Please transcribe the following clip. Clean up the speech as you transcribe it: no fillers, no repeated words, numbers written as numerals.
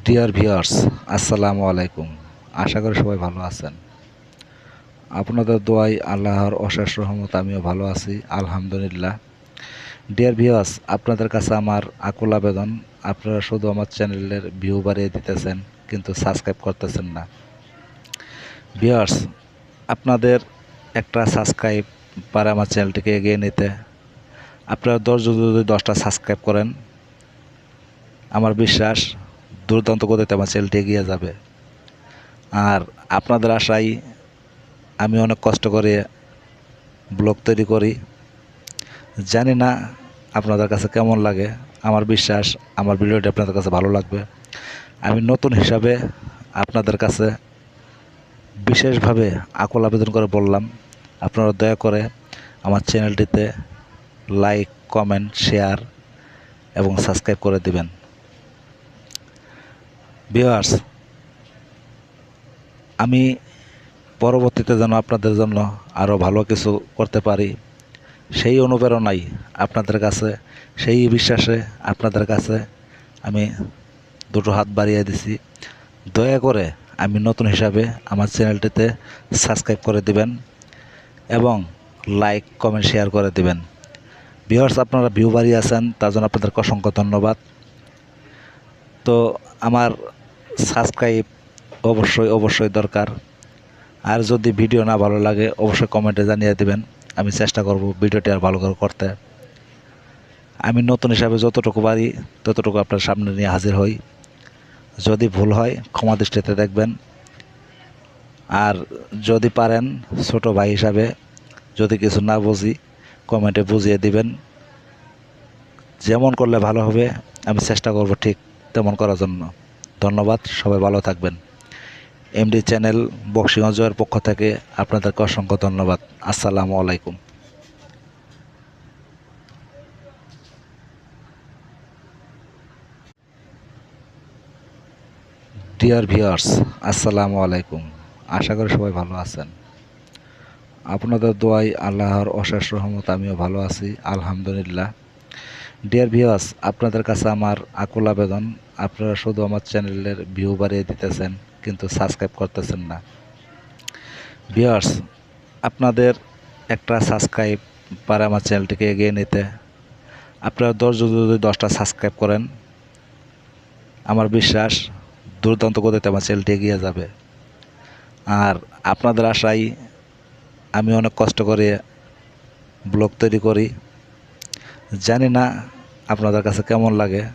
Dear viewers, আসসালামু আলাইকুম। আশা করি সবাই ভালো আছেন। আপনাদের দোয়ায় আল্লাহর অশেষ রহমত আমিও ভালো আছি, আলহামদুলিল্লাহ। ডিয়ার ভিউয়ার্স, আপনাদের কাছে আমার আকুল আবেদন, আপনারা শুধু আমার চ্যানেলের ভিউ বাড়িয়ে দিতেছেন কিন্তু সাবস্ক্রাইব করতেছেন না। ভিউয়ার্স, আপনাদের একটা সাবস্ক্রাইব পারে আমার চ্যানেলটিকে এগিয়ে নিতে। আপনারা যদি 10টা সাবস্ক্রাইব করেন, আমার বিশ্বাস দুর্দান্ত গতিতে আমার চ্যানেলটি এগিয়ে যাবে। আর আপনাদের আশায় আমি অনেক কষ্ট করে ব্লগ তৈরি করি। জানি না আপনাদের কাছে কেমন লাগে। আমার বিশ্বাস আমার ভিডিওটি আপনাদের কাছে ভালো লাগবে। আমি নতুন হিসাবে আপনাদের কাছে বিশেষভাবে আকুল আবেদন করে বললাম, আপনারা দয়া করে আমার চ্যানেলটিতে লাইক, কমেন্ট, শেয়ার এবং সাবস্ক্রাইব করে দিবেন। ভিউয়ার্স, আমি পরবর্তীতে যেন আপনাদের জন্য আরও ভালো কিছু করতে পারি, সেই অনুপ্রেরণাই আপনাদের কাছে, সেই বিশ্বাসে আপনাদের কাছে আমি দুটো হাত বাড়িয়ে দিছি। দয়া করে আমি নতুন হিসাবে আমার চ্যানেলটিতে সাবস্ক্রাইব করে দিবেন এবং লাইক, কমেন্ট, শেয়ার করে দিবেন। ভিউয়ার্স, আপনারা ভিউ বাড়িয়ে আছেন, তার জন্য আপনাদেরকে অসংখ্য ধন্যবাদ। তো আমার সাবস্ক্রাইব অবশ্যই দরকার। আর যদি ভিডিও না ভালো লাগে অবশ্যই কমেন্টে জানিয়ে দেবেন, আমি চেষ্টা করব ভিডিওটি আর ভালো করে করতে। আমি নতুন হিসাবে যতটুকু পারি ততটুকু আপনার সামনে নিয়ে হাজির হই। যদি ভুল হয় ক্ষমা দৃষ্টিতে দেখবেন। আর যদি পারেন ছোট ভাই হিসাবে যদি কিছু না বুঝি কমেন্টে বুঝিয়ে দিবেন। যেমন করলে ভালো হবে আমি চেষ্টা করব ঠিক তেমন করার জন্য। ধন্যবাদ, সবাই ভালো থাকবেন। এমডি চ্যানেল বক্সিগঞ্জের পক্ষ থেকে আপনাদেরকে অসংখ্য ধন্যবাদ। আসসালামু আলাইকুম। ডিয়ার ভিউয়ার্স, আসসালামু আলাইকুম। আশা করি সবাই ভালো আছেন। আপনাদের দোয়ায় আল্লাহর অশেষ রহমত আমিও ভালো আছি, আলহামদুলিল্লাহ। ডিয়ার ভিউয়ার্স, আপনাদের কাছে আমার আকুল আবেদন, আপনারা শুধু আমার চ্যানেলের ভিউ বাড়িয়ে দিতেছেন কিন্তু সাবস্ক্রাইব করতেছেন না। ভিউয়ার্স, আপনাদের একটা সাবস্ক্রাইব পারে আমার চ্যানেলটিকে এগিয়ে নিতে। আপনারা যদি 10টা সাবস্ক্রাইব করেন, আমার বিশ্বাস দুর্দান্ত গতিতে আমার চ্যানেলটি এগিয়ে যাবে। আর আপনাদের আশায় আমি অনেক কষ্ট করে ব্লগ তৈরি করি। জানি না আপনাদের কাছে কেমন লাগে।